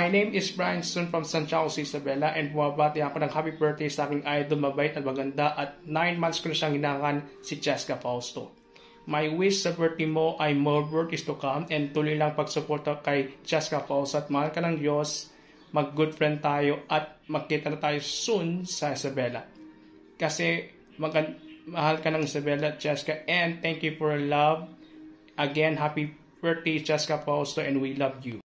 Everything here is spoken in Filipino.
My name is Brian Sun from Santiago, Isabela, and bumabati ako ng happy birthday sa aking idol, mabait at maganda, at 9 months ko na siyang hinangan, si Cheska Fausto. My wish sa birthday mo ay more birthdays to come, and tuloy lang pagsuporta kay Cheska Fausto, at mahal ka ng Diyos, mag-good friend tayo, at magkita na tayo soon sa Isabela. Kasi mahal ka ng Isabela, Cheska, and thank you for your love. Again, happy birthday, Cheska Fausto, and we love you.